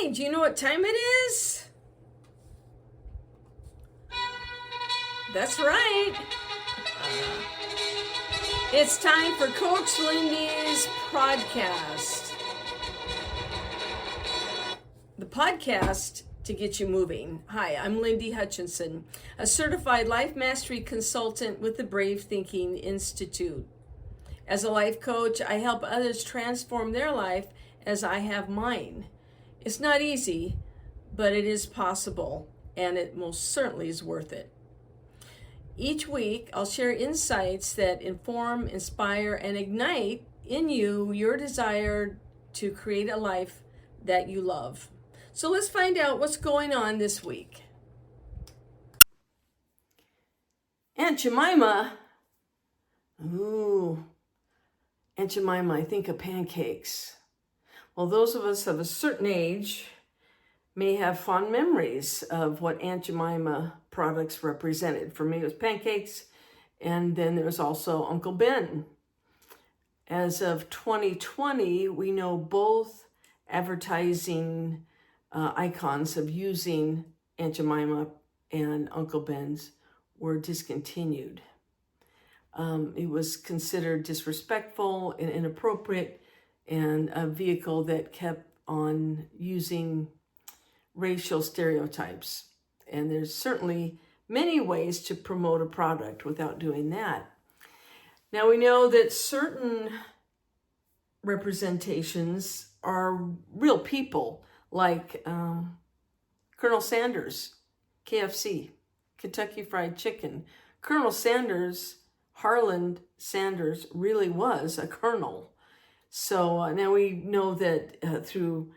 Hey, do you know what time it is? That's right. It's time for Coach Lindy's podcast. The podcast to get you moving. Hi, I'm Lindy Hutchinson, a certified life mastery consultant with the Brave Thinking Institute. As a life coach, I help others transform their life as I have mine. It's not easy, but it is possible, and it most certainly is worth it. Each week, I'll share insights that inform, inspire, and ignite in you your desire to create a life that you love. So let's find out what's going on this week. Aunt Jamima. Ooh, Aunt Jamima, I think of pancakes. Well, those of us of a certain age may have fond memories of what Aunt Jamima products represented. For me, it was pancakes, and then there was also Uncle Ben. As of 2020, we know both advertising icons of using Aunt Jamima and Uncle Ben's were discontinued. It was considered disrespectful and inappropriate, and a vehicle that kept on using racial stereotypes. And there's certainly many ways to promote a product without doing that. Now we know that certain representations are real people, like Colonel Sanders, KFC, Kentucky Fried Chicken. Colonel Sanders, Harland Sanders, really was a colonel. So now we know that through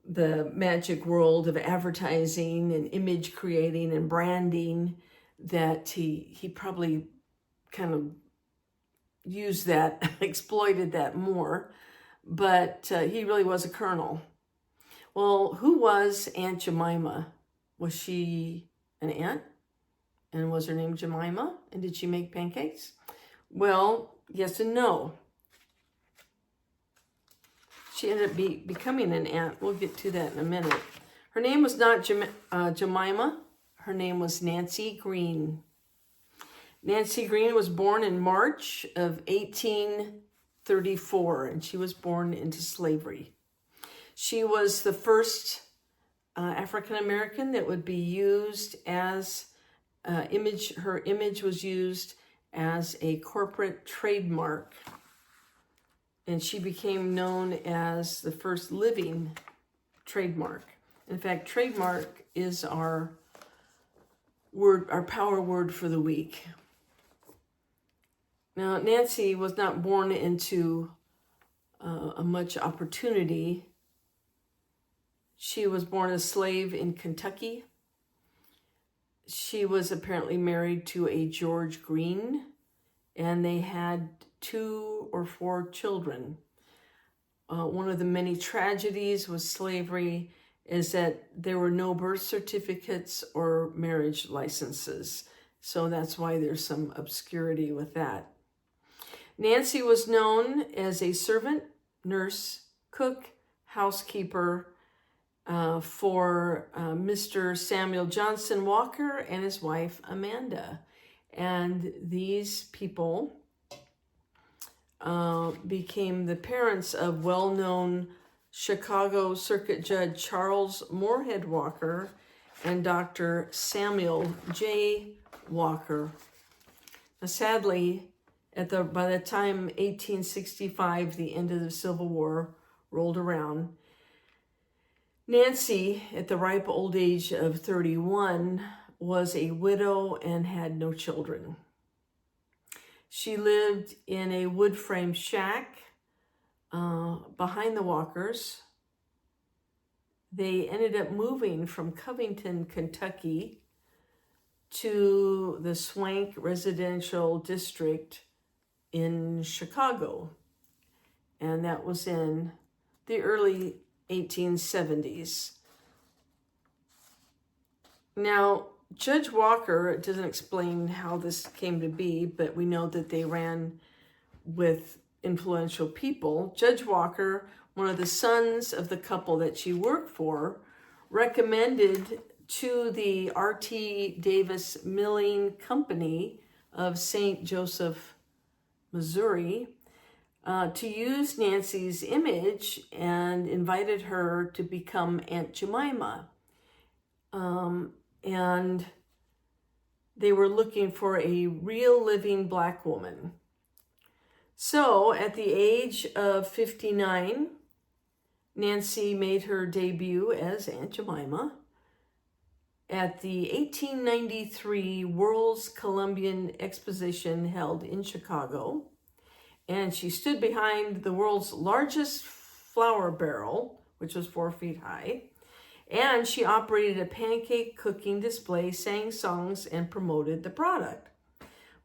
the magic world of advertising and image creating and branding, that he probably kind of used that, exploited that more, but he really was a colonel. Well, who was Aunt Jamima? Was she an aunt? And was her name Jamima? And did she make pancakes? Well, yes and no. She ended up becoming an aunt. We'll get to that in a minute. Her name was not Jamima. Her name was Nancy Green. Nancy Green was born in March of 1834, and she was born into slavery. She was the first African American that would be used as image. Her image was used as a corporate trademark. And she became known as the first living trademark. In fact, trademark is our word, our power word for the week. Now, Nancy was not born into a much opportunity. She was born a slave in Kentucky. She was apparently married to a George Green, and they had 2 or 4 children. One of the many tragedies with slavery is that there were no birth certificates or marriage licenses. So that's why there's some obscurity with that. Nancy was known as a servant, nurse, cook, housekeeper for Mr. Samuel Johnson Walker and his wife, Amanda. And these people became the parents of well-known Chicago Circuit Judge Charles Moorhead Walker and Dr. Samuel J. Walker. Now, sadly, by the time 1865, the end of the Civil War, rolled around, Nancy, at the ripe old age of 31, was a widow and had no children. She lived in a wood frame shack behind the Walkers. They ended up moving from Covington, Kentucky to the Swank Residential District in Chicago. And that was in the early 1870s. Now, Judge Walker doesn't explain how this came to be, but we know that they ran with influential people. Judge Walker one of the sons of the couple that she worked for, recommended to the R.T. Davis Milling Company of St. Joseph, Missouri, to use Nancy's image and invited her to become Aunt Jamima. And they were looking for a real living Black woman. So at the age of 59, Nancy made her debut as Aunt Jamima at the 1893 World's Columbian Exposition held in Chicago. And she stood behind the world's largest flour barrel, which was 4 feet high. And she operated a pancake cooking display, sang songs, and promoted the product.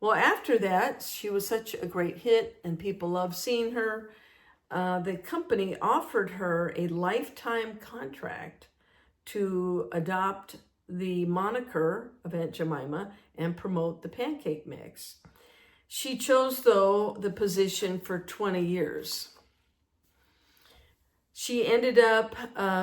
Well, after that, she was such a great hit and people loved seeing her. The company offered her a lifetime contract to adopt the moniker of Aunt Jamima and promote the pancake mix. She chose, though, the position for 20 years. She ended up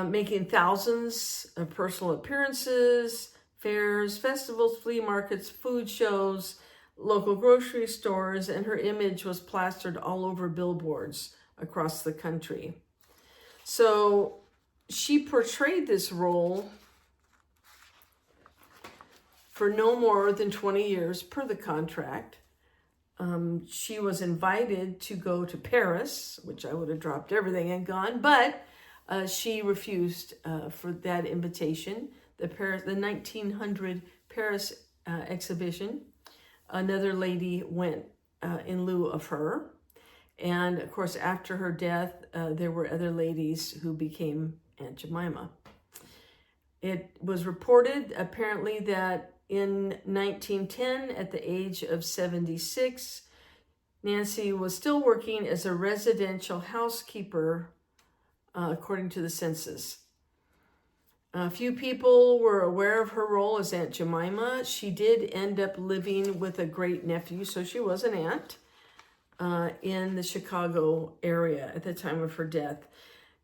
making thousands of personal appearances, fairs, festivals, flea markets, food shows, local grocery stores, and her image was plastered all over billboards across the country. So she portrayed this role for no more than 20 years per the contract. She was invited to go to Paris, which I would have dropped everything and gone, but she refused for that invitation. The 1900 Paris exhibition, another lady went in lieu of her. And of course, after her death, there were other ladies who became Aunt Jamima. It was reported apparently that in 1910, at the age of 76, Nancy was still working as a residential housekeeper, according to the census. A few people were aware of her role as Aunt Jamima. She did end up living with a great nephew, so she was an aunt in the Chicago area at the time of her death.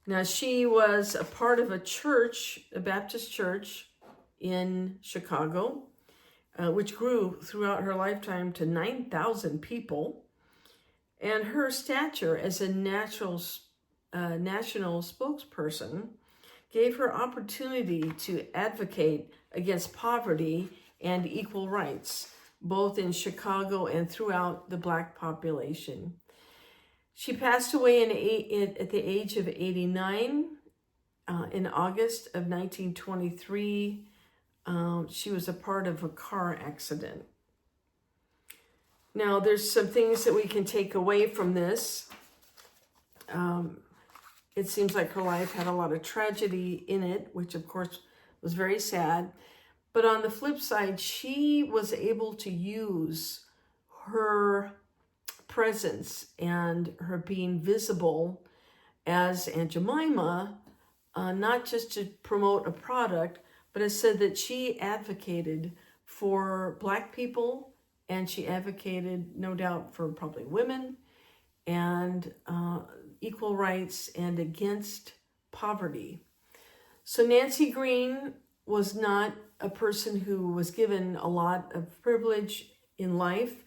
Now, she was a part of a church, a Baptist church in Chicago, which grew throughout her lifetime to 9,000 people. And her stature as a national spokesperson gave her opportunity to advocate against poverty and equal rights, both in Chicago and throughout the Black population. She passed away at the age of 89 in August of 1923. She was a part of a car accident. Now, there's some things that we can take away from this. It seems like her life had a lot of tragedy in it, which of course was very sad. But on the flip side, she was able to use her presence and her being visible as Aunt Jamima, not just to promote a product, but it said that she advocated for Black people, and she advocated, no doubt, for probably women and equal rights and against poverty. So Nancy Green was not a person who was given a lot of privilege in life,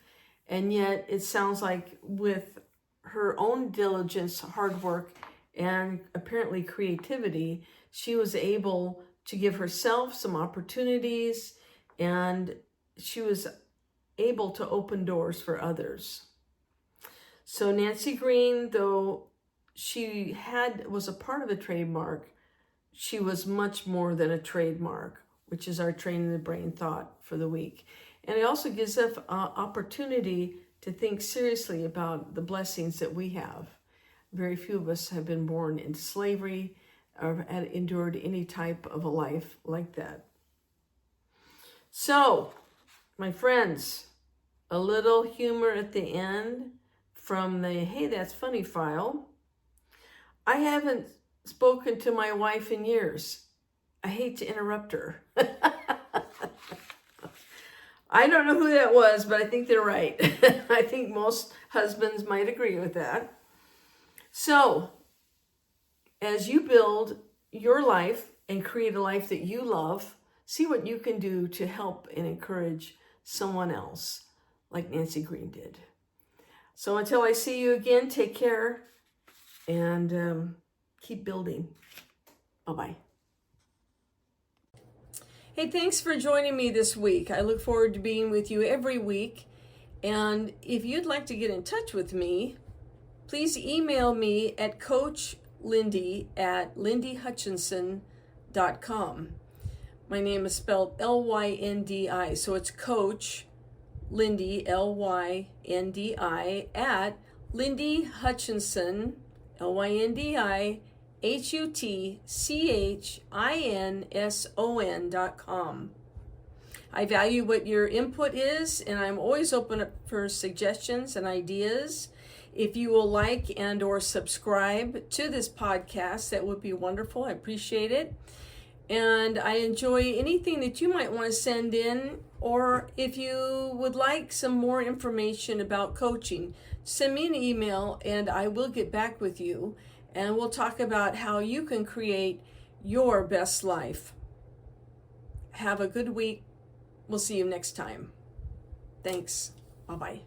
and yet it sounds like with her own diligence, hard work, and apparently creativity, she was able to give herself some opportunities, and she was able to open doors for others. So Nancy Green, though she was a part of the trademark, she was much more than a trademark, which is our Training the Brain thought for the week. And it also gives us an opportunity to think seriously about the blessings that we have. Very few of us have been born into slavery or had endured any type of a life like that. So, my friends, a little humor at the end from the Hey That's Funny file. I haven't spoken to my wife in years. I hate to interrupt her. I don't know who that was, but I think they're right. I think most husbands might agree with that. So, As you build your life and create a life that you love, see what you can do to help and encourage someone else like Nancy Green did. So until I see you again, take care and keep building. Bye-bye. Hey, thanks for joining me this week. I look forward to being with you every week. And if you'd like to get in touch with me, please email me at coachlindy@lindyhutchinson.com. My name is spelled L-Y-N-D-I, so it's Coach Lindy, L-Y-N-D-I, at Lindy Hutchinson, LYNDIHUTCHINSON.com. I value what your input is, and I'm always open up for suggestions and ideas. If you will like and or subscribe to this podcast, that would be wonderful. I appreciate it. And I enjoy anything that you might want to send in, or if you would like some more information about coaching, send me an email and I will get back with you, and we'll talk about how you can create your best life. Have a good week. We'll see you next time. Thanks. Bye-bye.